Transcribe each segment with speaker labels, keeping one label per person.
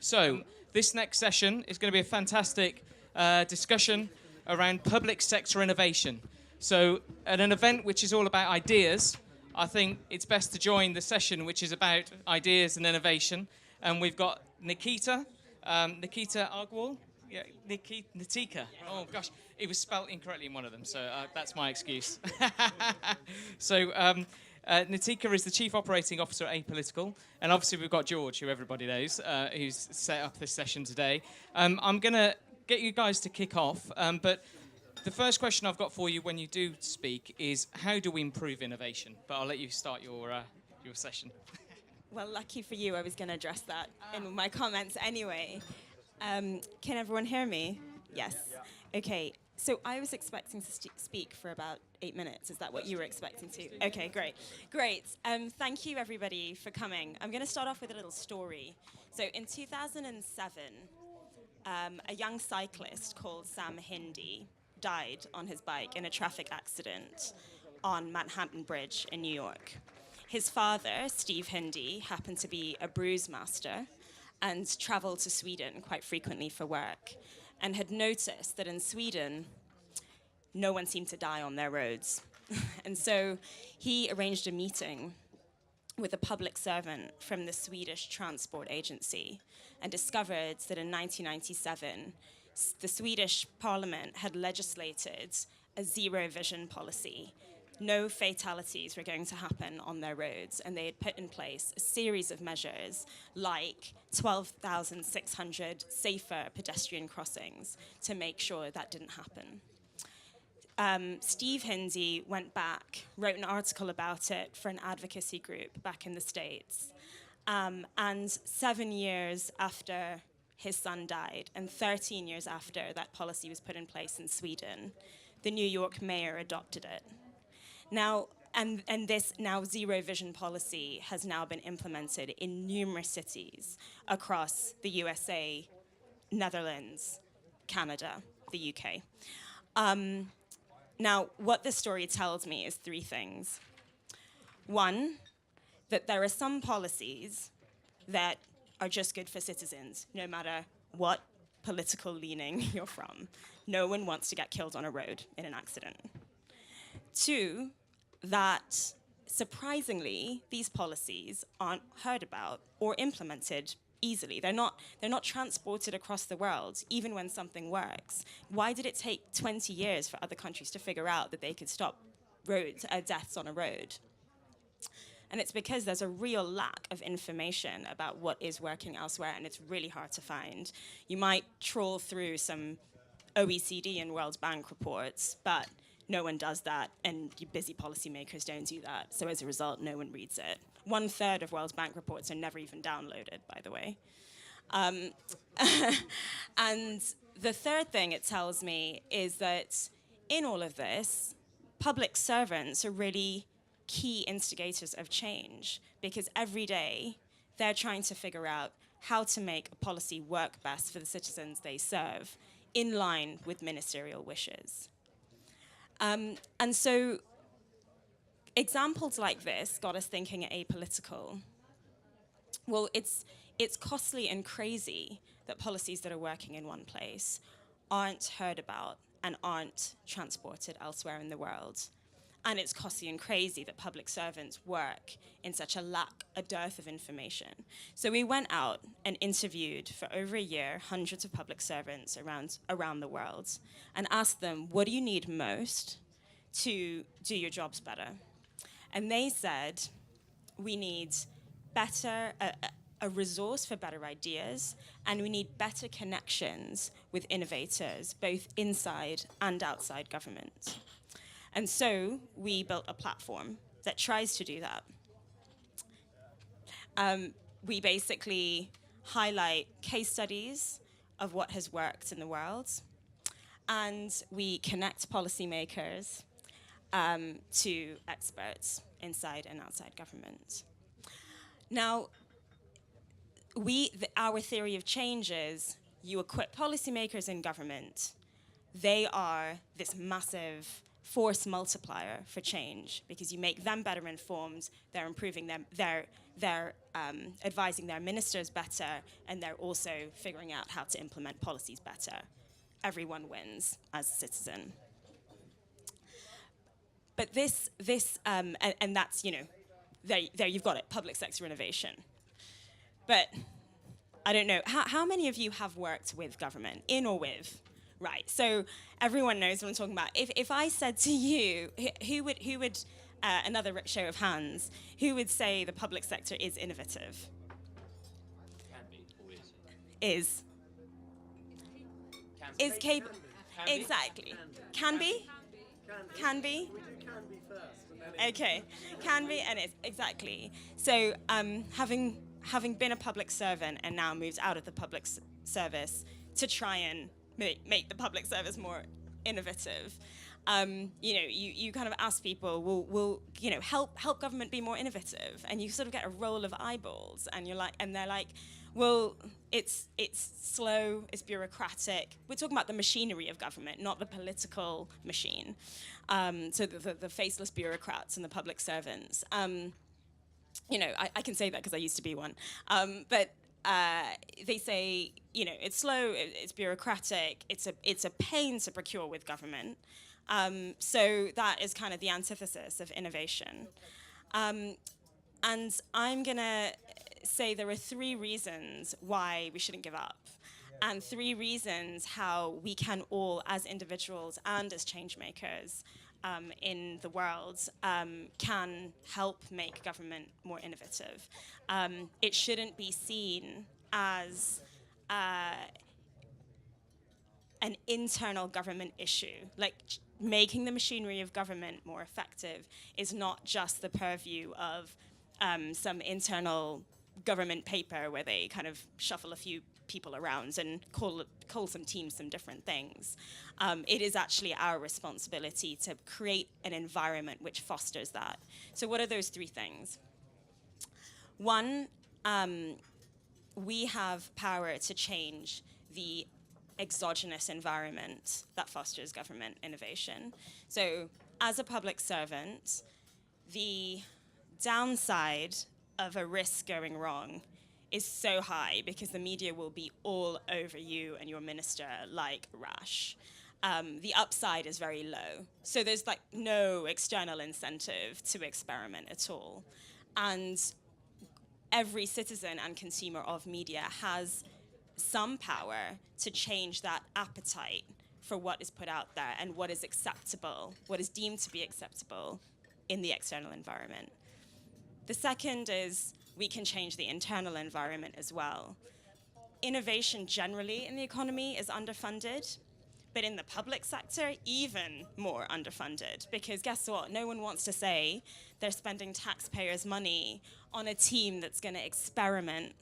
Speaker 1: So, this next session is going to be a fantastic discussion around public sector innovation. So, at an event which is all about ideas, I think it's best to join the session which is about ideas and innovation. And we've got Nitika Agarwal. Yeah, Nitika. Oh gosh, it was spelt incorrectly in one of them, so that's my excuse. Nitika is the Chief Operating Officer at Apolitical, and obviously we've got George, who everybody knows, who's set up this session today. I'm going to get you guys to kick off, but the first question I've got for you when you do speak is, how do we improve innovation? But I'll let you start your session.
Speaker 2: Well, lucky for you, I was going to address that in my comments anyway. Can everyone hear me? Yes. Okay. So I was expecting to speak for about 8 minutes. Is that what you were expecting to? Okay, great. Great. Thank you, everybody, for coming. I'm going to start off with a little story. So in 2007, a young cyclist called Sam Hindy died on his bike in a traffic accident on Manhattan Bridge in New York. His father, Steve Hindy, happened to be a bruise master and traveled to Sweden quite frequently for work, and had noticed that in Sweden, no one seemed to die on their roads. And so he arranged a meeting with a public servant from the Swedish Transport Agency and discovered that in 1997, the Swedish parliament had legislated a zero vision policy. No fatalities were going to happen on their roads, and they had put in place a series of measures like 12,600 safer pedestrian crossings to make sure that didn't happen. Steve Hindy went back, wrote an article about it for an advocacy group back in the States, and 7 years after his son died, and 13 years after that policy was put in place in Sweden, the New York mayor adopted it. Now, and this now zero vision policy has now been implemented in numerous cities across the USA, Netherlands, Canada, the UK. Now, what this story tells me is three things. One, that there are some policies that are just good for citizens, no matter what political leaning you're from. No one wants to get killed on a road in an accident. Two, that surprisingly, these policies aren't heard about or implemented easily. They're not transported across the world, even when something works. Why did it take 20 years for other countries to figure out that they could stop deaths on a road? And it's because there's a real lack of information about what is working elsewhere, and it's really hard to find. You might trawl through some OECD and World Bank reports, but no one does that, and you busy policymakers don't do that. So as a result, no one reads it. 1/3 of World Bank reports are never even downloaded, by the way. And the third thing it tells me is that in all of this, public servants are really key instigators of change, because every day they're trying to figure out how to make a policy work best for the citizens they serve, in line with ministerial wishes. And so examples like this got us thinking at Apolitical. Well, it's costly and crazy that policies that are working in one place aren't heard about and aren't transported elsewhere in the world. And it's costly and crazy that public servants work in such a dearth of information. So we went out and interviewed for over a year hundreds of public servants around the world and asked them, what do you need most to do your jobs better? And they said, we need a resource for better ideas, and we need better connections with innovators, both inside and outside government. And so we built a platform that tries to do that. We basically highlight case studies of what has worked in the world, and we connect policymakers to experts inside and outside government. Now, our theory of change is you equip policymakers in government. They are this massive force multiplier for change, because you make them better informed, they're improving them, they're advising their ministers better, and they're also figuring out how to implement policies better. Everyone wins as a citizen. But and that's, there you've got it, public sector innovation. But I don't know, how many of you have worked with government, in or with? Right, so everyone knows what I'm talking about. If I said to you, who would another show of hands, who would say the public sector is innovative?
Speaker 3: Can be, always.
Speaker 2: Is.
Speaker 3: Can
Speaker 2: Is capable.
Speaker 3: Can be.
Speaker 2: Exactly. Can be? Can be?
Speaker 4: We do can be first. And then
Speaker 2: Okay, can be and is, exactly. So having been a public servant and now moved out of the public service to try and make the public service more innovative, you kind of ask people, will help government be more innovative? And you sort of get a roll of eyeballs, and they're like, well, it's slow, it's bureaucratic. We're talking about the machinery of government, not the political machine. So the faceless bureaucrats and the public servants. I can say that because I used to be one. But they say, it's slow, it's bureaucratic, it's a pain to procure with government. So that is kind of the antithesis of innovation. And I'm going to say there are 3 reasons why we shouldn't give up, and 3 reasons how we can all, as individuals and as change makers in the world, can help make government more innovative. It shouldn't be seen as an internal government issue. Like, making the machinery of government more effective is not just the purview of some internal government paper where they kind of shuffle a few people around and call some teams some different things. It is actually our responsibility to create an environment which fosters that. So what are those 3 things? 1, we have power to change the exogenous environment that fosters government innovation. So as a public servant, the downside of a risk going wrong is so high because the media will be all over you and your minister like rash. The upside is very low. So there's no external incentive to experiment at all. And every citizen and consumer of media has some power to change that appetite for what is put out there and what is acceptable, what is deemed to be acceptable in the external environment. The second is we can change the internal environment as well. Innovation generally in the economy is underfunded, but in the public sector, even more underfunded. Because guess what? No one wants to say they're spending taxpayers' money on a team that's going to experiment,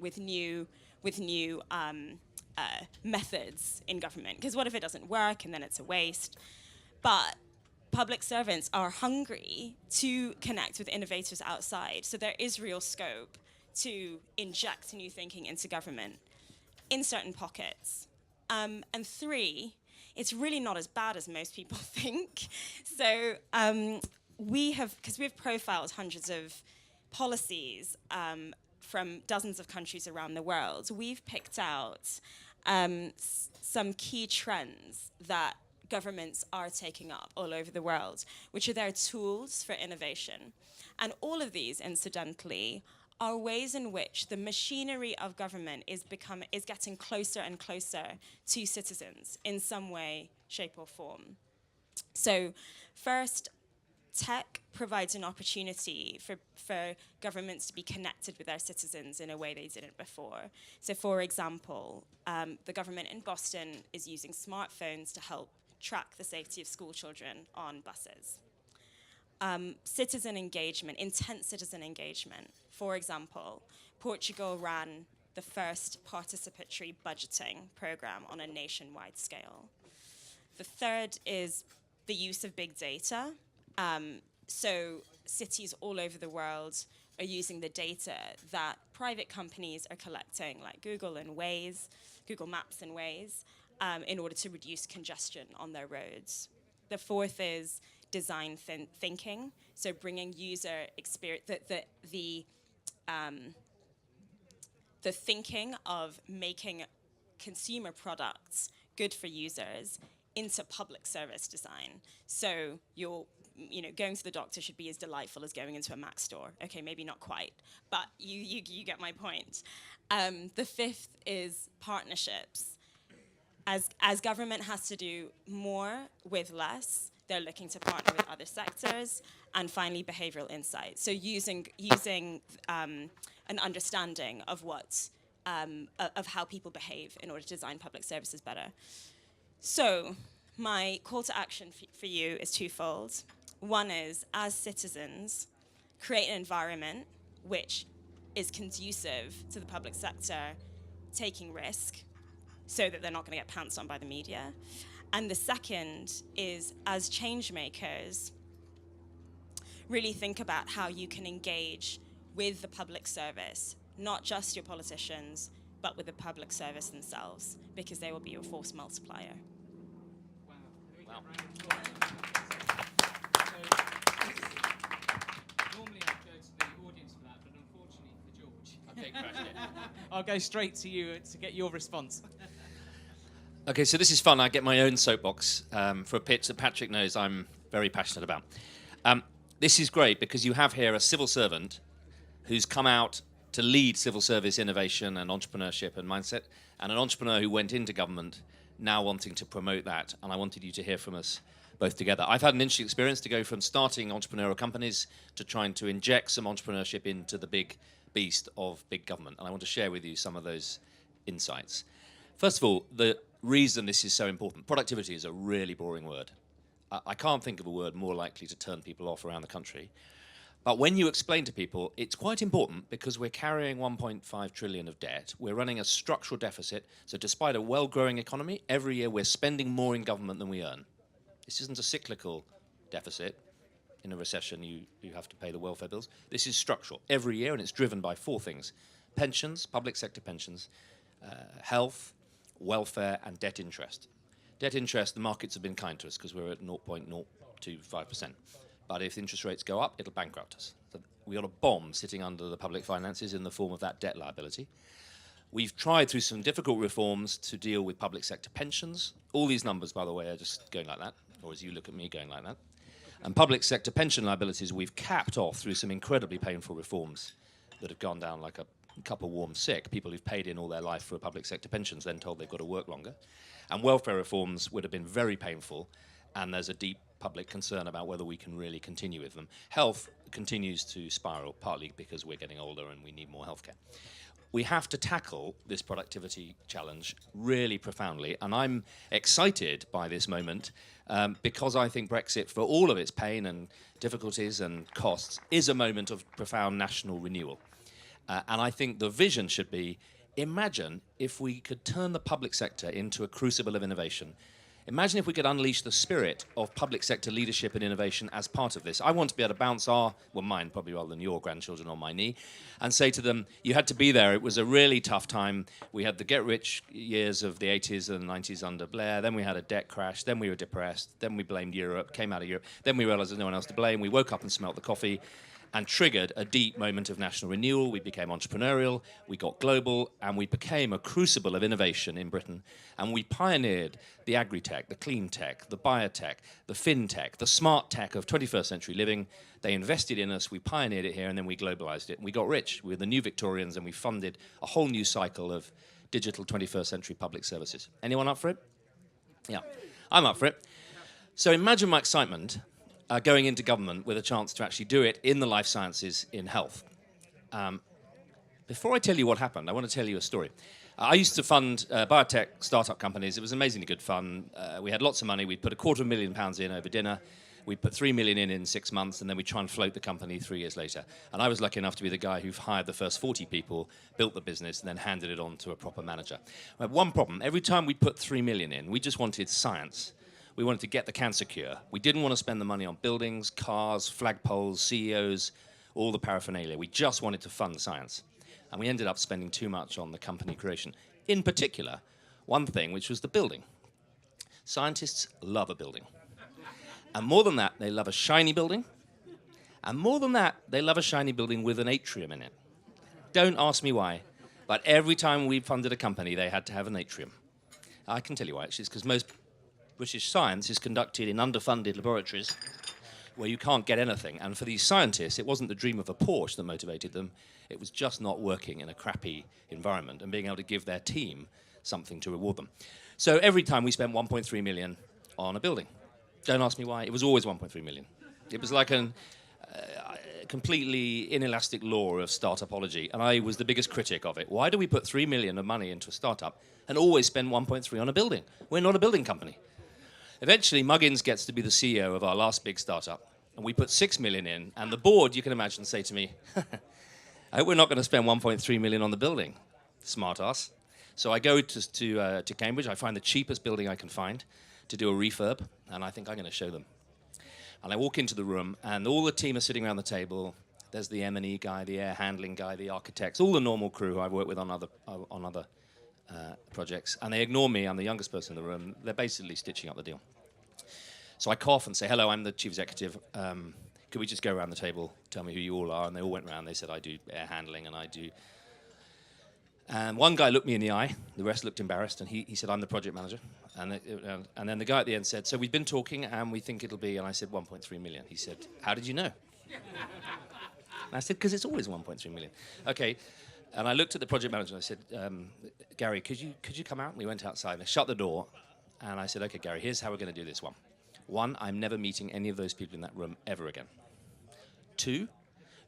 Speaker 2: with new methods in government. Because what if it doesn't work and then it's a waste? But public servants are hungry to connect with innovators outside. So there is real scope to inject new thinking into government in certain pockets. And 3, it's really not as bad as most people think. So because we've profiled hundreds of policies from dozens of countries around the world, we've picked out some key trends that governments are taking up all over the world, which are their tools for innovation. And all of these, incidentally, are ways in which the machinery of government is getting closer and closer to citizens in some way, shape, or form. So first, tech provides an opportunity for governments to be connected with their citizens in a way they didn't before. So for example, the government in Boston is using smartphones to help track the safety of school children on buses. Citizen engagement, intense citizen engagement. For example, Portugal ran the first participatory budgeting program on a nationwide scale. The third is the use of big data. So cities all over the world are using the data that private companies are collecting, like Google and Waze, Google Maps and Waze, in order to reduce congestion on their roads. The fourth is design thinking, so bringing user experience, the thinking of making consumer products good for users into public service design. So going to the doctor should be as delightful as going into a Mac store. Okay, maybe not quite, but you get my point. The fifth is partnerships. As government has to do more with less, they're looking to partner with other sectors. And finally, behavioral insight. So using an understanding of of how people behave in order to design public services better. So my call to action for you is twofold. One is, as citizens, create an environment which is conducive to the public sector taking risk so that they're not going to get pounced on by the media. And the second is, as change makers, really think about how you can engage with the public service, not just your politicians, but with the public service themselves, because they will be your force multiplier.
Speaker 1: Wow.
Speaker 3: Wow.
Speaker 1: Normally I'd go to the audience for that, but unfortunately for George,
Speaker 3: Okay, crashed it.
Speaker 1: I'll go straight to you to get your response.
Speaker 3: Okay, so this is fun. I get my own soapbox for a pitch that Patrick knows I'm very passionate about. This is great because you have here a civil servant who's come out to lead civil service innovation and entrepreneurship and mindset, and an entrepreneur who went into government now wanting to promote that. And I wanted you to hear from us both together. I've had an interesting experience to go from starting entrepreneurial companies to trying to inject some entrepreneurship into the big beast of big government. And I want to share with you some of those insights. First of all, the reason this is so important. Productivity is a really boring word. I can't think of a word more likely to turn people off around the country. But when you explain to people, it's quite important because we're carrying 1.5 trillion of debt. We're running a structural deficit. So despite a well-growing economy, every year we're spending more in government than we earn. This isn't a cyclical deficit. In a recession, you have to pay the welfare bills. This is structural every year, and it's driven by four things: pensions, public sector pensions, health, welfare, and debt interest. Debt interest, the markets have been kind to us because we're at 0.025%. But if interest rates go up, it'll bankrupt us. So we've got a bomb sitting under the public finances in the form of that debt liability. We've tried through some difficult reforms to deal with public sector pensions. All these numbers, by the way, are just going like that, or as you look at me, going like that. And public sector pension liabilities we've capped off through some incredibly painful reforms that have gone down like a cup of warm sick. People who've paid in all their life for public sector pensions then told they've got to work longer. And welfare reforms would have been very painful, and there's a deep public concern about whether we can really continue with them. Health continues to spiral, partly because we're getting older and we need more healthcare. We have to tackle this productivity challenge really profoundly, and I'm excited by this moment because I think Brexit, for all of its pain and difficulties and costs, is a moment of profound national renewal. And I think the vision should be, imagine if we could turn the public sector into a crucible of innovation. Imagine if we could unleash the spirit of public sector leadership and innovation as part of this. I want to be able to bounce mine probably rather than your grandchildren on my knee, and say to them, you had to be there. It was a really tough time. We had the get-rich years of the 80s and 90s under Blair. Then we had a debt crash. Then we were depressed. Then we blamed Europe, came out of Europe. Then we realized there's no one else to blame. We woke up and smelt the coffee and triggered a deep moment of national renewal. We became entrepreneurial, we got global, and we became a crucible of innovation in Britain. And we pioneered the agri-tech, the clean tech, the biotech, the fintech, the smart tech of 21st century living. They invested in us, we pioneered it here, and then we globalized it. And we got rich. We were the new Victorians, and we funded a whole new cycle of digital 21st century public services. Anyone up for it? Yeah, I'm up for it. So imagine my excitement going into government with a chance to actually do it in the life sciences, in health. Before I tell you what happened, I want to tell you a story. I used to fund biotech startup companies. It was amazingly good fun. We had lots of money. We'd put £250,000 in over dinner. We'd put 3 million in 6 months, and then we'd try and float the company 3 years later. And I was lucky enough to be the guy who hired the first 40 people, built the business, and then handed it on to a proper manager. We had one problem. Every time we put 3 million in, we just wanted science. We wanted to get the cancer cure. We didn't want to spend the money on buildings, cars, flagpoles, CEOs, all the paraphernalia. We just wanted to fund science. And we ended up spending too much on the company creation. In particular, one thing, which was the building. Scientists love a building. And more than that, they love a shiny building. And more than that, they love a shiny building with an atrium in it. Don't ask me why, but every time we funded a company, they had to have an atrium. I can tell you why, actually. It's because most British science is conducted in underfunded laboratories where you can't get anything. And for these scientists, it wasn't the dream of a Porsche that motivated them. It was just not working in a crappy environment and being able to give their team something to reward them. So every time we spent 1.3 million on a building. Don't ask me why. It was always 1.3 million. It was like a completely inelastic law of startupology, and I was the biggest critic of it. Why do we put 3 million of money into a startup and always spend 1.3 on a building? We're not a building company. Eventually, Muggins gets to be the CEO of our last big startup, and we put 6 million in, and the board, you can imagine, say to me, I hope we're not going to spend 1.3 million on the building, smart ass. So I go to Cambridge, I find the cheapest building I can find to do a refurb, and I think I'm going to show them. And I walk into the room, and all the team are sitting around the table. There's the M&E guy, the air handling guy, the architects, all the normal crew I've worked with on other projects. And they ignore me. I'm the youngest person in the room. They're basically stitching up the deal. So I cough and say, hello, I'm the chief executive. Could we just go around the table, tell me who you all are? And they all went around. They said, I do air handling, and I do... And one guy looked me in the eye. The rest looked embarrassed, and he said, I'm the project manager. And then the guy at the end said, so we've been talking, and we think it'll be, and I said, 1.3 million. He said, how did you know? And I said, because it's always 1.3 million. Okay. And I looked at the project manager, and I said, Gary, could you come out? And we went outside, and I shut the door, and I said, okay, Gary, here's how we're going to do this one. One, I'm never meeting any of those people in that room ever again. Two,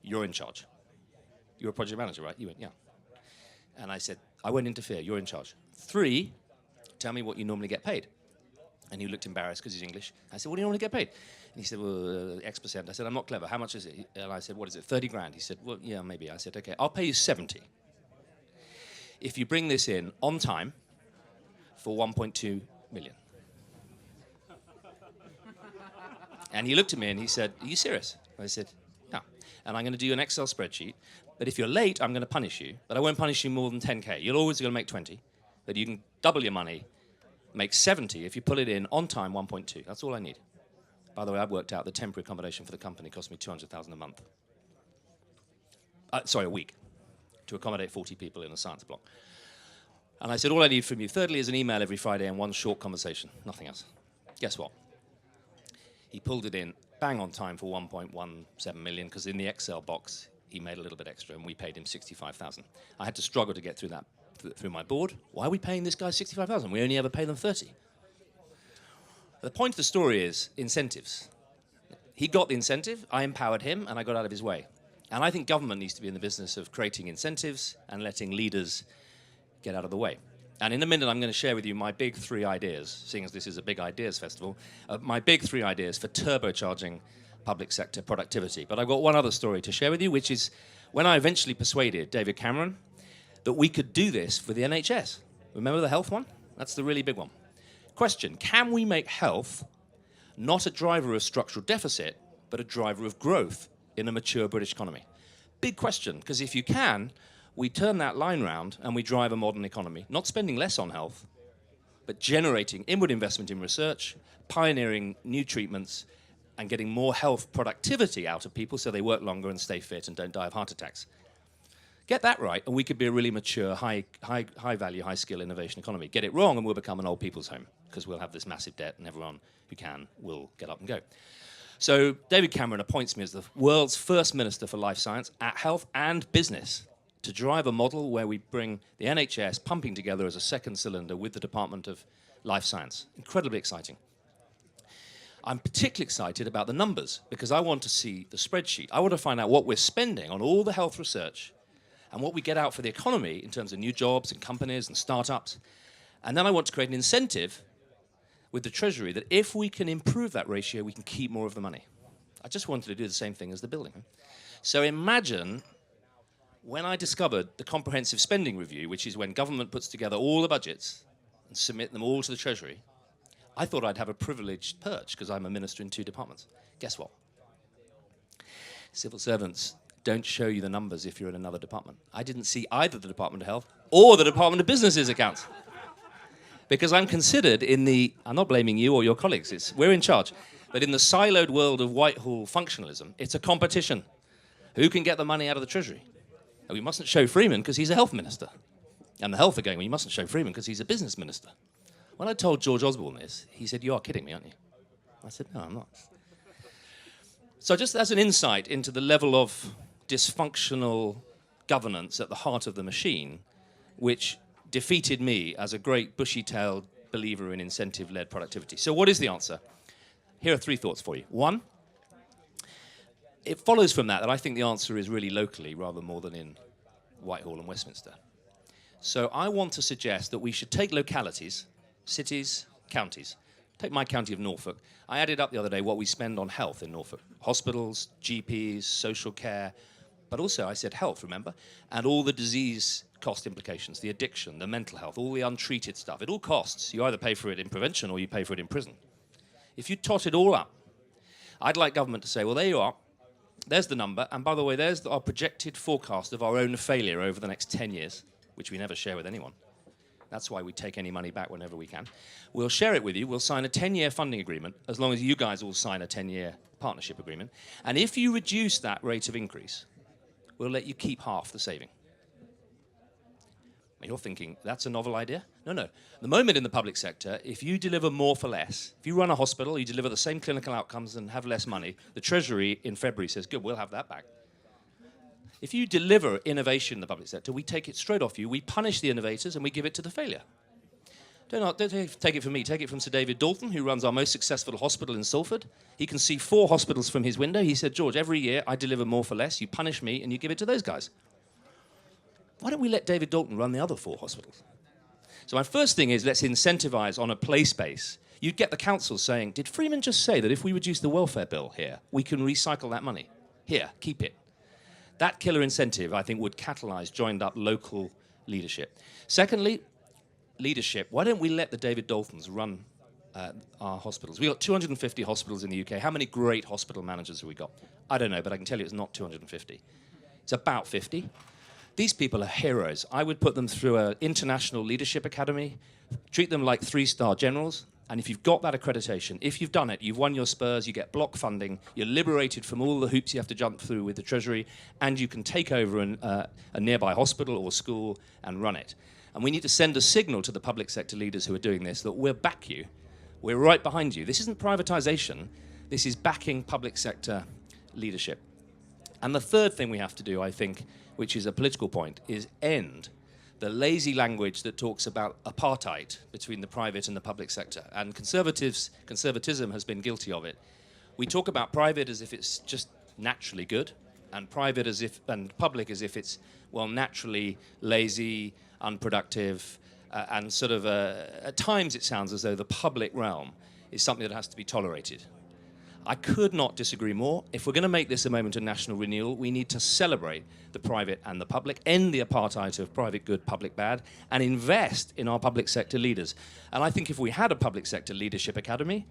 Speaker 3: you're in charge. You're a project manager, right? You went, yeah. And I said, I won't interfere, you're in charge. Three, tell me what you normally get paid. And he looked embarrassed because he's English. I said, what do you normally get paid? And he said, well, X%. I said, I'm not clever, how much is it? And I said, what is it, 30 grand? He said, well, yeah, maybe. I said, okay, I'll pay you 70 if you bring this in on time for 1.2 million. And he looked at me and he said, are you serious? I said, no. And I'm going to do an Excel spreadsheet. But if you're late, I'm going to punish you. But I won't punish you more than 10K. You're always going to make 20. But you can double your money, make 70 if you pull it in on time, 1.2. That's all I need. By the way, I've worked out the temporary accommodation for the company cost me 200,000 a month. A week, to accommodate 40 people in a science block. And I said, all I need from you, thirdly, is an email every Friday and one short conversation. Nothing else. Guess what? He pulled it in bang on time for 1.17 million, because in the Excel box, he made a little bit extra, and we paid him 65,000. I had to struggle to get through that through my board. Why are we paying this guy 65,000? We only ever pay them 30. The point of the story is incentives. He got the incentive, I empowered him, and I got out of his way. And I think government needs to be in the business of creating incentives and letting leaders get out of the way. And in a minute, I'm going to share with you my big 3 ideas, seeing as this is a big ideas festival, my big 3 ideas for turbocharging public sector productivity. But I've got one other story to share with you, which is when I eventually persuaded David Cameron that we could do this for the NHS. Remember the health one? That's the really big one. Question, can we make health not a driver of structural deficit, but a driver of growth in a mature British economy? Big question, because if you can, we turn that line round and we drive a modern economy, not spending less on health, but generating inward investment in research, pioneering new treatments, and getting more health productivity out of people so they work longer and stay fit and don't die of heart attacks. Get that right, and we could be a really mature, high-value, high-skill innovation economy. Get it wrong, and we'll become an old people's home, because we'll have this massive debt, and everyone who can will get up and go. So David Cameron appoints me as the world's first minister for life science, at health and business, to drive a model where we bring the NHS pumping together as a second cylinder with the Department of Life Science. Incredibly exciting. I'm particularly excited about the numbers, because I want to see the spreadsheet. I want to find out what we're spending on all the health research and what we get out for the economy in terms of new jobs and companies and startups. And then I want to create an incentive with the Treasury that if we can improve that ratio, we can keep more of the money. I just wanted to do the same thing as the building. So imagine when I discovered the Comprehensive Spending Review, which is when government puts together all the budgets and submit them all to the Treasury, I thought I'd have a privileged perch because I'm a minister in 2 departments. Guess what? Civil servants don't show you the numbers if you're in another department. I didn't see either the Department of Health or the Department of Business's accounts. Because I'm considered I'm not blaming you or your colleagues, we're in charge, but in the siloed world of Whitehall functionalism, it's a competition. Who can get the money out of the Treasury? And we mustn't show Freeman because he's a health minister. And the health are going, well, you mustn't show Freeman because he's a business minister. When I told George Osborne this, he said, you are kidding me, aren't you? I said, no, I'm not. So just as an insight into the level of dysfunctional governance at the heart of the machine, which defeated me as a great bushy-tailed believer in incentive-led productivity. So what is the answer? Here are 3 thoughts for you. 1, it follows from that I think the answer is really locally rather more than in Whitehall and Westminster. So I want to suggest that we should take localities, cities, counties. Take my county of Norfolk. I added up the other day what we spend on health in Norfolk. Hospitals, GPs, social care, but also I said health, remember? And all the disease cost implications, the addiction, the mental health, all the untreated stuff. It all costs. You either pay for it in prevention or you pay for it in prison. If you tot it all up, I'd like government to say, well, there you are. There's the number. And by the way, there's our projected forecast of our own failure over the next 10 years, which we never share with anyone. That's why we take any money back whenever we can. We'll share it with you. We'll sign a 10-year funding agreement, as long as you guys all sign a 10-year partnership agreement. And if you reduce that rate of increase, we'll let you keep half the saving. You're thinking, that's a novel idea? No, no. The moment in the public sector, if you deliver more for less, if you run a hospital, you deliver the same clinical outcomes and have less money, the Treasury in February says, good, we'll have that back. If you deliver innovation in the public sector, we take it straight off you, we punish the innovators, and we give it to the failure. Don't take it from me, take it from Sir David Dalton, who runs our most successful hospital in Salford. He can see 4 hospitals from his window. He said, George, every year I deliver more for less, you punish me, and you give it to those guys. Why don't we let David Dalton run the other 4 hospitals? So my first thing is let's incentivize on a place base. You'd get the council saying, did Freeman just say that if we reduce the welfare bill here, we can recycle that money? Here, keep it. That killer incentive, I think, would catalyze joined-up local leadership. Secondly, leadership. Why don't we let the David Daltons run our hospitals? We've got 250 hospitals in the UK. How many great hospital managers have we got? I don't know, but I can tell you it's not 250. It's about 50. These people are heroes. I would put them through an international leadership academy, treat them like 3-star generals, and if you've got that accreditation, if you've done it, you've won your spurs, you get block funding, you're liberated from all the hoops you have to jump through with the Treasury, and you can take over a nearby hospital or school and run it. And we need to send a signal to the public sector leaders who are doing this that we'll back you, we're right behind you. This isn't privatization, this is backing public sector leadership. And the third thing we have to do, I think, which is a political point, is end the lazy language that talks about apartheid between the private and the public sector. And conservatism has been guilty of it. We talk about private as if it's just naturally good, and public as if it's, well, naturally lazy, unproductive, and sort of, at times it sounds as though the public realm is something that has to be tolerated. I could not disagree more. If we're going to make this a moment of national renewal, we need to celebrate the private and the public, end the apartheid of private good, public bad, and invest in our public sector leaders. And I think if we had a public sector leadership academy,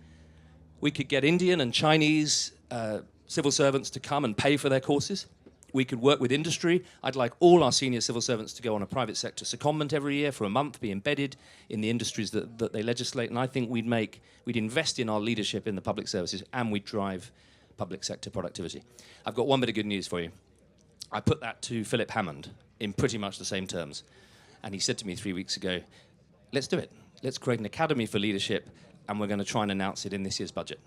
Speaker 3: we could get Indian and Chinese civil servants to come and pay for their courses. We could work with industry. I'd like all our senior civil servants to go on a private sector secondment every year for a month, be embedded in the industries that they legislate, and I think we'd invest in our leadership in the public services, and we'd drive public sector productivity. I've got one bit of good news for you. I put that to Philip Hammond in pretty much the same terms, and he said to me 3 weeks ago, let's do it. Let's create an academy for leadership, and we're going to try and announce it in this year's budget.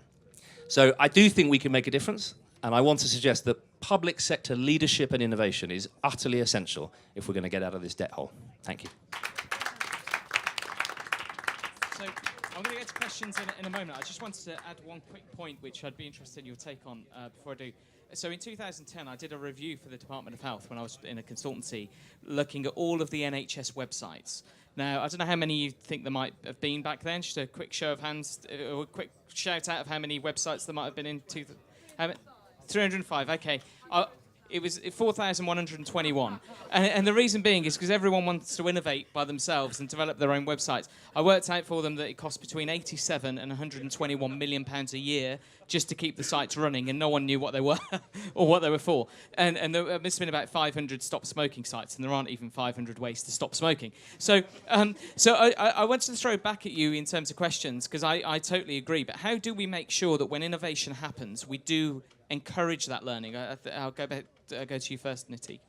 Speaker 3: So I do think we can make a difference. And I want to suggest that public sector leadership and innovation is utterly essential if we're going to get out of this debt hole. Thank you.
Speaker 1: So I'm going to get to questions in a moment. I just wanted to add one quick point, which I'd be interested in your take on before I do. So in 2010, I did a review for the Department of Health when I was in a consultancy, looking at all of the NHS websites. Now, I don't know how many you think there might have been back then. Just a quick show of hands, or a quick shout out of how many websites there might have been in 305, okay. It was 4,121. And the reason being is because everyone wants to innovate by themselves and develop their own websites. I worked out for them that it costs between 87 and 121 million pounds a year just to keep the sites running, and no one knew what they were or what they were for. And there must have been about 500 stop smoking sites, and there aren't even 500 ways to stop smoking. So I wanted to throw back at you in terms of questions, because I totally agree. But how do we make sure that when innovation happens, we do encourage that learning? I'll go to you first, Niti.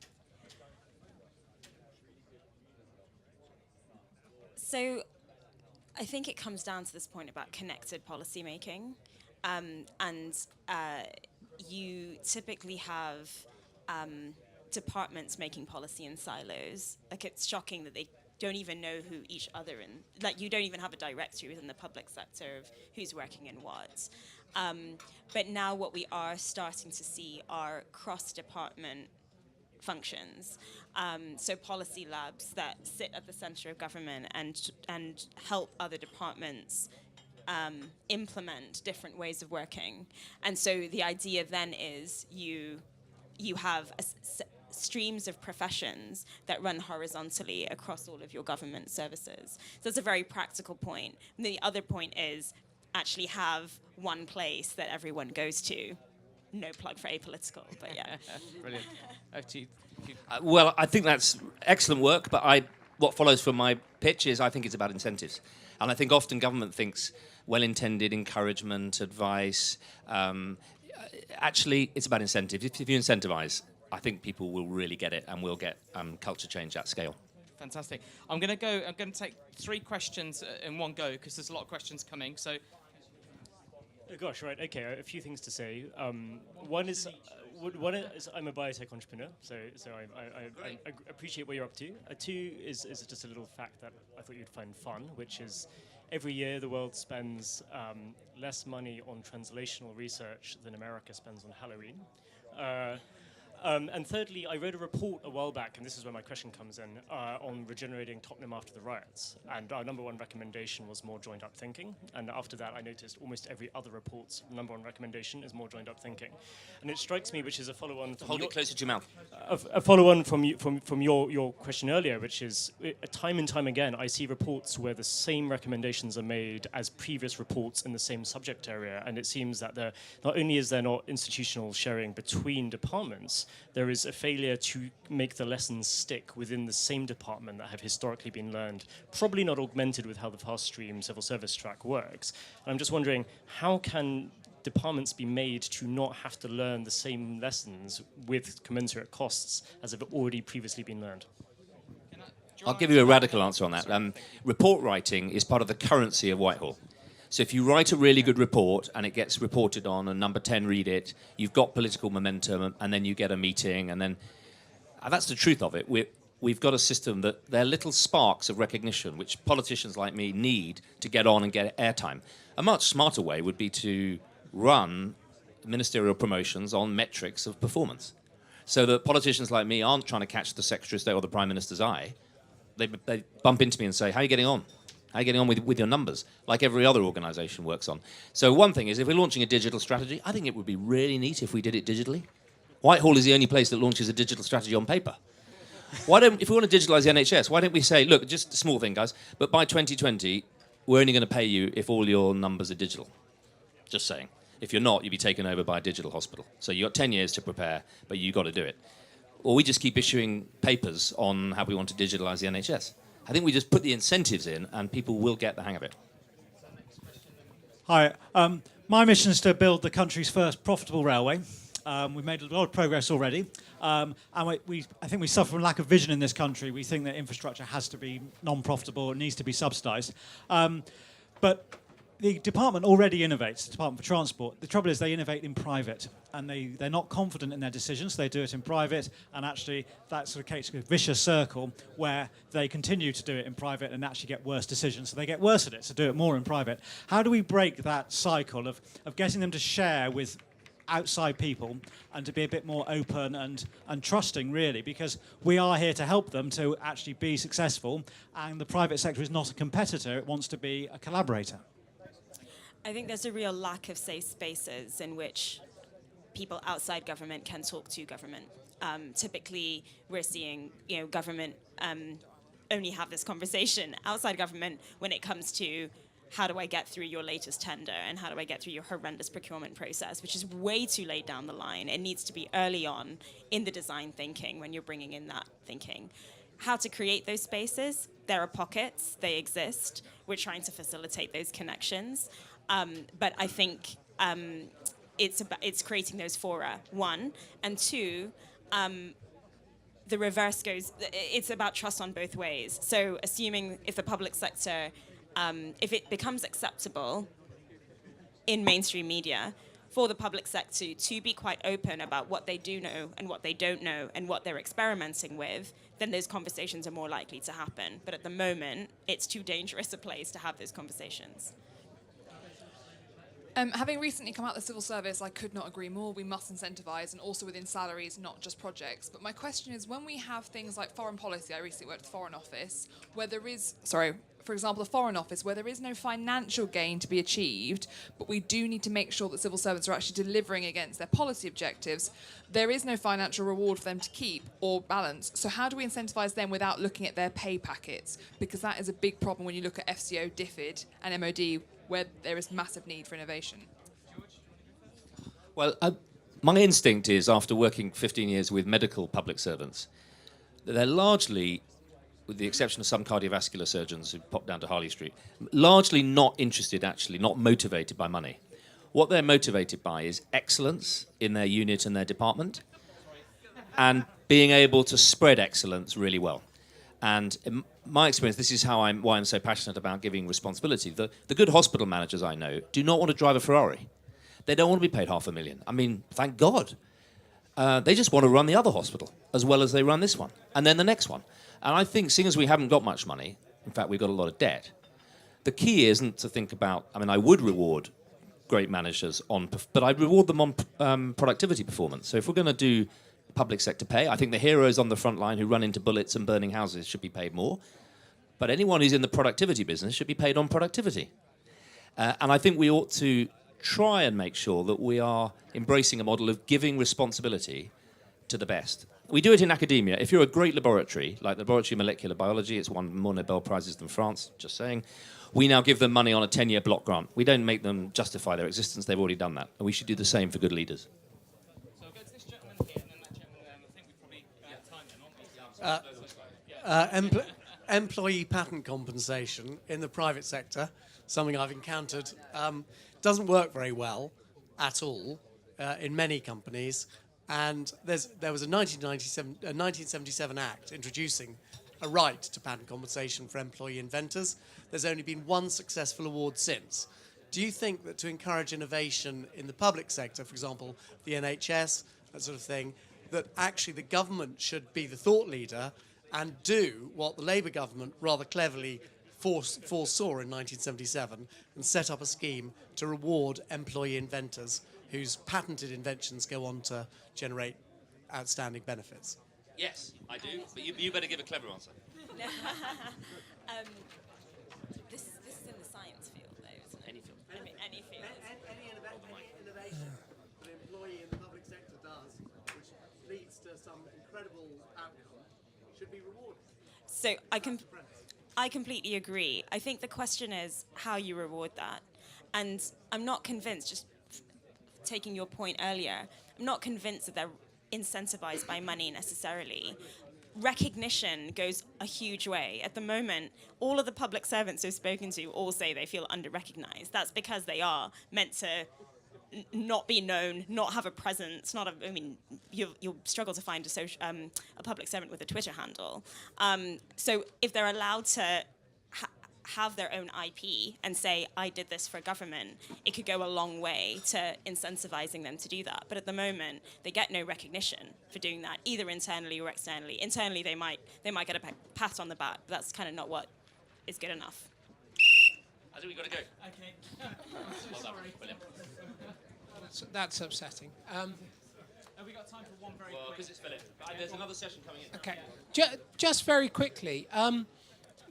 Speaker 2: So I think it comes down to this point about connected policy making. You typically have departments making policy in silos. Like, it's shocking that they don't even know who each other in, like, you don't even have a directory within the public sector of who's working in what. But now what we are starting to see are cross-department functions. So policy labs that sit at the center of government and help other departments implement different ways of working. And so the idea then is you have streams of professions that run horizontally across all of your government services. So that's a very practical point. And the other point is actually have one place that everyone goes to. No plug for apolitical, but yeah.
Speaker 1: Brilliant. Over to you.
Speaker 3: Well, I think that's excellent work, but what follows from my pitch is I think it's about incentives. And I think often government thinks well-intended encouragement, advice. Actually, it's about incentives. If you incentivize, I think people will really get it, and we'll get culture change at scale.
Speaker 1: Fantastic. I'm going to take 3 questions in one go, because there's a lot of questions coming. So.
Speaker 5: Oh gosh, right. Okay, a few things to say. One is I'm a biotech entrepreneur, so I appreciate what you're up to. 2 is just a little fact that I thought you'd find fun, which is every year the world spends less money on translational research than America spends on Halloween. And thirdly, I read a report a while back, and this is where my question comes in, on regenerating Tottenham after the riots. And our number 1 recommendation was more joined-up thinking. And after that, I noticed almost every other report's number 1 recommendation is more joined-up thinking. And it strikes me, which is a follow-on from
Speaker 3: Hold it closer to your mouth.
Speaker 5: A follow-on from your question earlier, which is time and time again, I see reports where the same recommendations are made as previous reports in the same subject area. And it seems that not only is there not institutional sharing between departments, there is a failure to make the lessons stick within the same department that have historically been learned, probably not augmented with how the fast stream civil service track works. And I'm just wondering, how can departments be made to not have to learn the same lessons with commensurate costs as have already previously been learned?
Speaker 3: I'll give you a radical answer on that. Report writing is part of the currency of Whitehall. So if you write a really good report and it gets reported on and number 10 read it, you've got political momentum, and then you get a meeting, and then that's the truth of it. We've got a system that they're little sparks of recognition which politicians like me need to get on and get airtime. A much smarter way would be to run ministerial promotions on metrics of performance, so that politicians like me aren't trying to catch the Secretary of State or the Prime Minister's eye. They bump into me and say, how are you getting on? How are you getting on with your numbers, like every other organisation works on? So one thing is, if we're launching a digital strategy, I think it would be really neat if we did it digitally. Whitehall is the only place that launches a digital strategy on paper. If we want to digitalise the NHS, why don't we say, look, just a small thing, guys, but by 2020, we're only going to pay you if all your numbers are digital. Just saying. If you're not, you'll be taken over by a digital hospital. So you've got 10 years to prepare, but you've got to do it. Or we just keep issuing papers on how we want to digitalise the NHS. I think we just put the incentives in and people will get the hang of it.
Speaker 6: Hi. My mission is to build the country's first profitable railway. We've made a lot of progress already. And I think we suffer from lack of vision in this country. We think that infrastructure has to be non-profitable, it needs to be subsidised. But the department already innovates, the Department for Transport. The trouble is they innovate in private, and they're not confident in their decisions. They do it in private, and actually that sort of creates a vicious circle where they continue to do it in private and actually get worse decisions. So they get worse at it, so do it more in private. How do we break that cycle of getting them to share with outside people and to be a bit more open and trusting, really, because we are here to help them to actually be successful, and the private sector is not a competitor, it wants to be a collaborator.
Speaker 2: I think there's a real lack of safe spaces in which people outside government can talk to government. Typically, we're seeing government only have this conversation outside government when it comes to how do I get through your latest tender and how do I get through your horrendous procurement process, which is way too late down the line. It needs to be early on in the design thinking when you're bringing in that thinking. How to create those spaces? There are pockets, they exist. We're trying to facilitate those connections. But I think it's creating those fora, one. And two, the reverse goes, it's about trust on both ways. So assuming if the public sector, if it becomes acceptable in mainstream media for the public sector to be quite open about what they do know and what they don't know and what they're experimenting with, then those conversations are more likely to happen. But at the moment, it's too dangerous a place to have those conversations.
Speaker 7: Having recently come out of the civil service, I could not agree more. We must incentivise, and also within salaries, not just projects. But my question is, when we have things like foreign policy, I recently worked at the Foreign Office, where there is, for example, the Foreign Office, where there is no financial gain to be achieved, but we do need to make sure that civil servants are actually delivering against their policy objectives, there is no financial reward for them to keep or balance. So how do we incentivise them without looking at their pay packets? Because that is a big problem when you look at FCO, DFID and MOD, where there is massive need for innovation.
Speaker 3: Well, my instinct is, after working 15 years with medical public servants, that they're largely, with the exception of some cardiovascular surgeons who pop down to Harley Street, largely not interested, actually, not motivated by money. What they're motivated by is excellence in their unit and their department, and being able to spread excellence really well. And in my experience, this is why I'm so passionate about giving responsibility. The good hospital managers I know do not want to drive a Ferrari. They don't want to be paid $500,000. I mean, thank God. They just want to run the other hospital as well as they run this one, and then the next one. And I think, seeing as we haven't got much money, in fact, we've got a lot of debt, the key isn't to think about, I mean, I would reward great managers but I'd reward them on productivity performance. So if we're going to do public sector pay, I think the heroes on the front line who run into bullets and burning houses should be paid more. But anyone who's in the productivity business should be paid on productivity. And I think we ought to try and make sure that we are embracing a model of giving responsibility to the best. We do it in academia. If you're a great laboratory, like the Laboratory of Molecular Biology, it's won more Nobel Prizes than France, just saying, we now give them money on a 10-year block grant. We don't make them justify their existence. They've already done that. And we should do the same for good leaders.
Speaker 1: So I'll go to this gentleman here, and then that gentleman, I think we probably time then, aren't we?
Speaker 4: Employee patent compensation in the private sector, something I've encountered, doesn't work very well at all in many companies. And there was a 1977 Act introducing a right to patent compensation for employee inventors. There's only been one successful award since. Do you think that to encourage innovation in the public sector, for example, the NHS, that sort of thing, that actually the government should be the thought leader and do what the Labour government rather cleverly foresaw in 1977 and set up a scheme to reward employee inventors whose patented inventions go on to generate outstanding benefits?
Speaker 3: Yes, I do. But you better give a clever answer.
Speaker 2: This is in the science field, though, isn't it?
Speaker 3: Any field.
Speaker 2: I mean, any field.
Speaker 4: Any innovation that an employee in the public sector does, which leads to some incredible outcome, should be rewarded.
Speaker 2: So I completely agree. I think the question is how you reward that. And I'm not convinced, just taking your point earlier, I'm not convinced that they're incentivized by money necessarily. Recognition goes a huge way. At the moment, all of the public servants we've spoken to all say they feel under-recognized. That's because they are meant to not be known, not have a presence, you'll struggle to find a public servant with a Twitter handle. So if they're allowed to have their own IP and say, I did this for government, it could go a long way to incentivizing them to do that. But at the moment, they get no recognition for doing that, either internally or externally. Internally, they might get a pat on the back, but that's kind of not what is good enough.
Speaker 3: I think we've got to go.
Speaker 1: Okay.
Speaker 3: Well done. Brilliant.
Speaker 8: That's upsetting.
Speaker 1: Have we got time for one very
Speaker 3: Well,
Speaker 1: quick?
Speaker 3: because it's Philip. There's another session coming in.
Speaker 8: Okay. Just very quickly,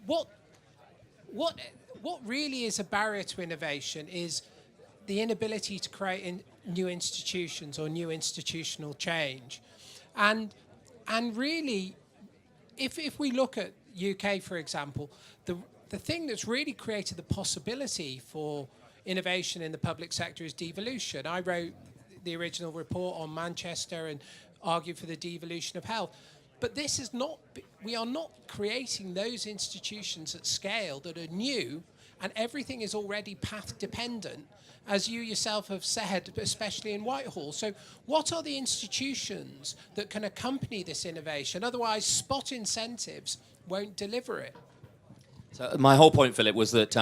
Speaker 8: what really is a barrier to innovation is the inability to create new institutions or new institutional change. And really, if we look at UK, for example, the thing that's really created the possibility for innovation in the public sector is devolution. I wrote the original report on Manchester and argued for the devolution of health. But this is not, we are not creating those institutions at scale that are new, and everything is already path dependent, as you yourself have said, especially in Whitehall. So what are the institutions that can accompany this innovation? Otherwise, spot incentives won't deliver it.
Speaker 3: So my whole point, Philip, was that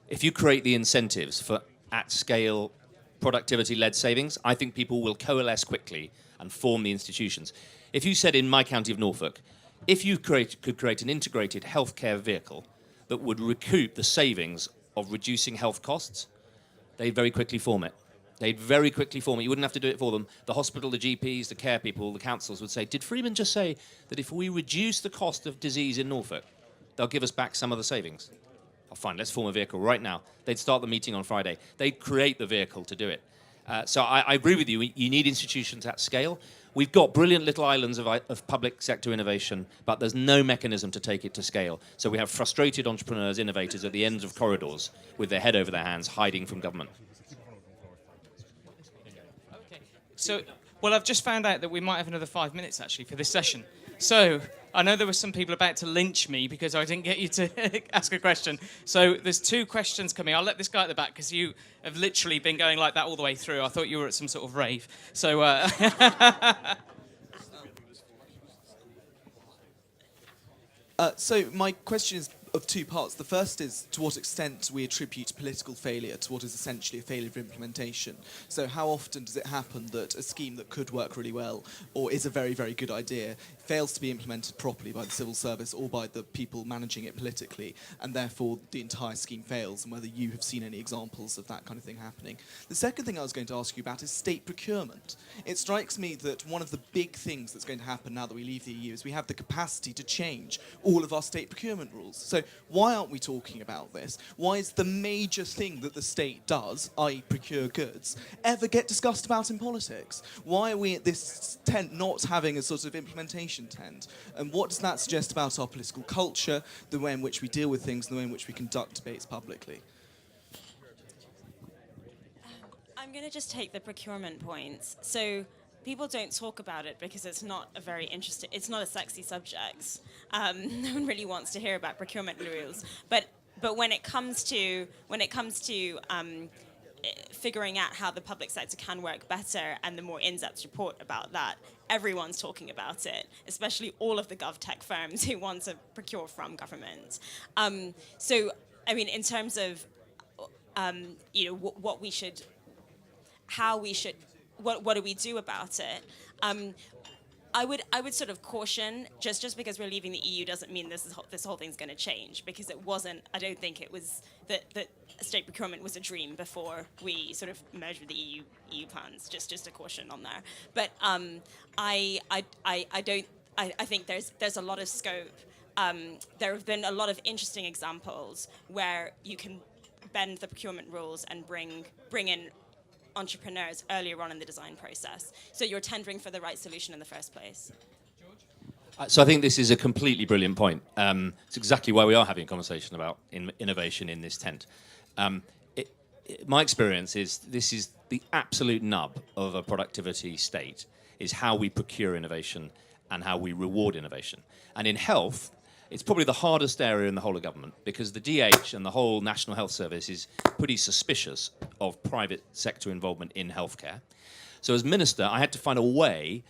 Speaker 3: if you create the incentives for at-scale productivity-led savings, I think people will coalesce quickly and form the institutions. If you said in my county of Norfolk, if you could create an integrated healthcare vehicle that would recoup the savings of reducing health costs, they'd very quickly form it. They'd very quickly form it. You wouldn't have to do it for them. The hospital, the GPs, the care people, the councils would say, did Freeman just say that if we reduce the cost of disease in Norfolk, they'll give us back some of the savings? Oh, fine, let's form a vehicle right now. They'd start the meeting on Friday. They'd create the vehicle to do it. So I agree with you. You need institutions at scale. We've got brilliant little islands of public sector innovation, but there's no mechanism to take it to scale. So we have frustrated entrepreneurs, innovators at the ends of corridors with their head over their hands, hiding from government.
Speaker 1: Okay. So, well, I've just found out that we might have another 5 minutes, actually, for this session. So I know there were some people about to lynch me because I didn't get you to ask a question. So there's 2 questions coming. I'll let this guy at the back, because you have literally been going like that all the way through. I thought you were at some sort of rave. So
Speaker 9: so my question is of 2 parts. The first is to what extent we attribute political failure to what is essentially a failure of implementation. So how often does it happen that a scheme that could work really well or is a very, very good idea fails to be implemented properly by the civil service or by the people managing it politically, and therefore the entire scheme fails, and whether you have seen any examples of that kind of thing happening? The second thing I was going to ask you about is state procurement. It strikes me that one of the big things that's going to happen now that we leave the EU is we have the capacity to change all of our state procurement rules. So why aren't we talking about this? Why is the major thing that the state does, i.e. procure goods, ever get discussed about in politics? Why are we at this tent not having a sort of implementation tent? And what does that suggest about our political culture, the way in which we deal with things, the way in which we conduct debates publicly?
Speaker 2: I'm going to just take the procurement points. So people don't talk about it because it's not a very interesting, it's not a sexy subject. No one really wants to hear about procurement rules. But when it comes to figuring out how the public sector can work better, and the more in-depth report about that, everyone's talking about it, especially all of the GovTech firms who want to procure from government. So, I mean, in terms of, what we should, how we should, what do we do about it? I would sort of caution, just because we're leaving the EU doesn't mean this whole thing's going to change, because it wasn't. I don't think it was that state procurement was a dream before we sort of merged with the EU plans. Just a caution on there. But I think there's a lot of scope. There have been a lot of interesting examples where you can bend the procurement rules and bring in entrepreneurs earlier on in the design process, so you're tendering for the right solution in the first place.
Speaker 3: So I think this is a completely brilliant point. It's exactly why we are having a conversation about innovation in this tent. My experience is this is the absolute nub of a productivity state, is how we procure innovation and how we reward innovation. And in health, it's probably the hardest area in the whole of government, because the DH and the whole National Health Service is pretty suspicious of private sector involvement in healthcare. So as minister, I had to find a way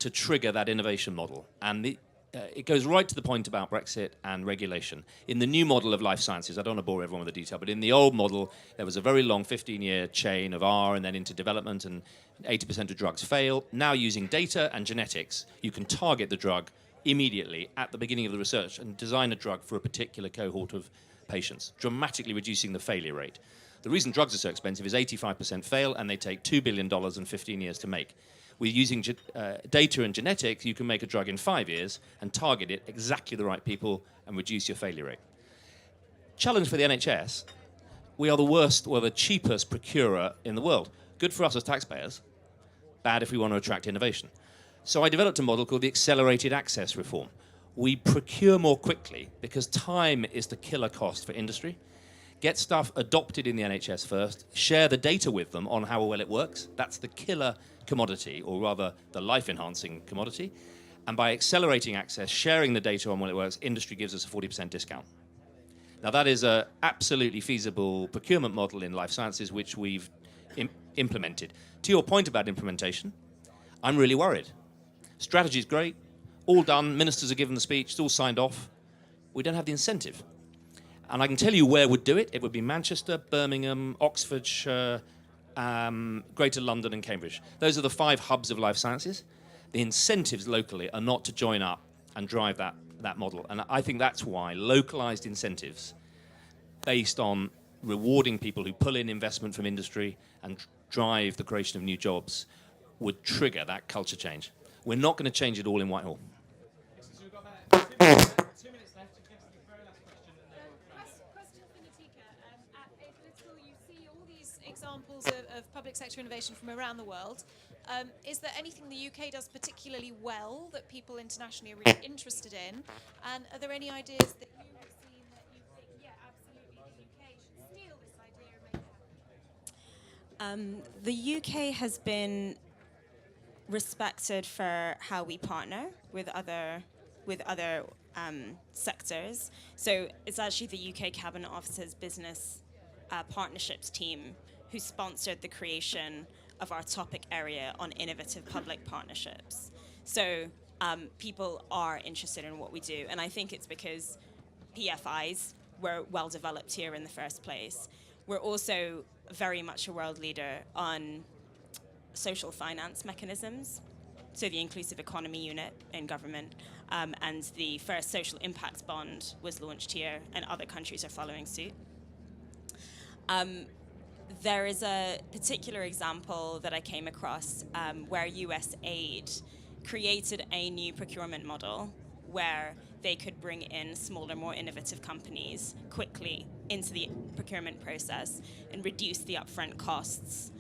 Speaker 3: to trigger that innovation model. And it goes right to the point about Brexit and regulation. In the new model of life sciences, I don't want to bore everyone with the detail, but in the old model, there was a very long 15-year chain of R and then into development, and 80% of drugs fail. Now, using data and genetics, you can target the drug immediately at the beginning of the research and design a drug for a particular cohort of patients, dramatically reducing the failure rate. The reason drugs are so expensive is 85% fail, and they take $2 billion and 15 years to make. With using data and genetics, you can make a drug in 5 years and target it exactly the right people and reduce your failure rate. Challenge for the NHS, we are the cheapest procurer in the world. Good for us as taxpayers, bad if we want to attract innovation. So I developed a model called the accelerated access reform. We procure more quickly because time is the killer cost for industry. Get stuff adopted in the NHS first, share the data with them on how well it works. That's the killer commodity, or rather the life-enhancing commodity. And by accelerating access, sharing the data on how well it works, industry gives us a 40% discount. Now that is an absolutely feasible procurement model in life sciences, which we've implemented. To your point about implementation, I'm really worried. Strategy is great, all done, ministers are given the speech, it's all signed off. We don't have the incentive. And I can tell you where would do it. It would be Manchester, Birmingham, Oxfordshire, Greater London and Cambridge. Those are the 5 hubs of life sciences. The incentives locally are not to join up and drive that model. And I think that's why localized incentives based on rewarding people who pull in investment from industry and drive the creation of new jobs would trigger that culture change. We're not going to change it all in Whitehall.
Speaker 1: So we've got about 2 minutes left to get to the very last question. And then we'll
Speaker 10: Question for Nitika. At apolitical, you see all these examples of public sector innovation from around the world. Is there anything the UK does particularly well that people internationally are really interested in? And are there any ideas that you have seen that you think, yeah, absolutely, the UK should steal this idea and make it happen?
Speaker 2: The UK has been respected for how we partner with other sectors. So it's actually the UK Cabinet Office's business partnerships team who sponsored the creation of our topic area on innovative public partnerships. So people are interested in what we do, and I think it's because PFIs were well developed here in the first place. We're also very much a world leader on social finance mechanisms, so the inclusive economy unit in government, and the first social impact bond was launched here, and other countries are following suit. There is a particular example that I came across where US aid created a new procurement model where they could bring in smaller, more innovative companies quickly into the procurement process and reduce the upfront costs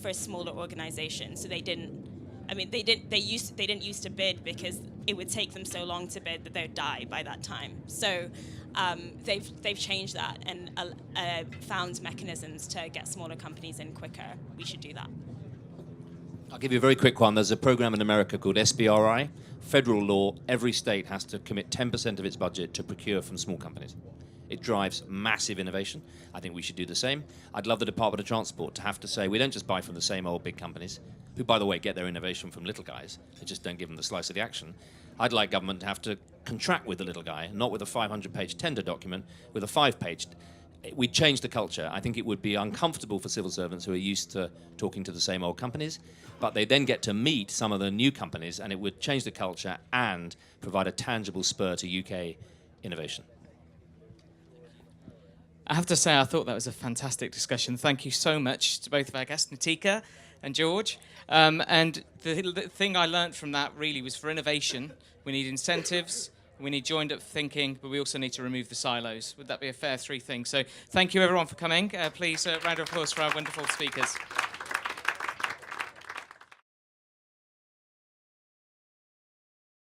Speaker 2: for smaller organizations. So they didn't used to bid because it would take them so long to bid that they'd die by that time. So they've changed that and found mechanisms to get smaller companies in quicker. We should do that.
Speaker 3: I'll give you a very quick one. There's a program in America called SBRI. Federal law, every state has to commit 10% of its budget to procure from small companies. It drives massive innovation. I think we should do the same. I'd love the Department of Transport to have to say, we don't just buy from the same old big companies, who, by the way, get their innovation from little guys. They just don't give them the slice of the action. I'd like government to have to contract with the little guy, not with a 500-page tender document, with a 5-page. We'd change the culture. I think it would be uncomfortable for civil servants who are used to talking to the same old companies, but they then get to meet some of the new companies, and it would change the culture and provide a tangible spur to UK innovation.
Speaker 1: I have to say, I thought that was a fantastic discussion. Thank you so much to both of our guests, Nitika and George. And the thing I learned from that really was, for innovation, we need incentives, we need joined-up thinking, but we also need to remove the silos. Would that be a fair 3 things? So thank you, everyone, for coming. Please, a round of applause for our wonderful speakers.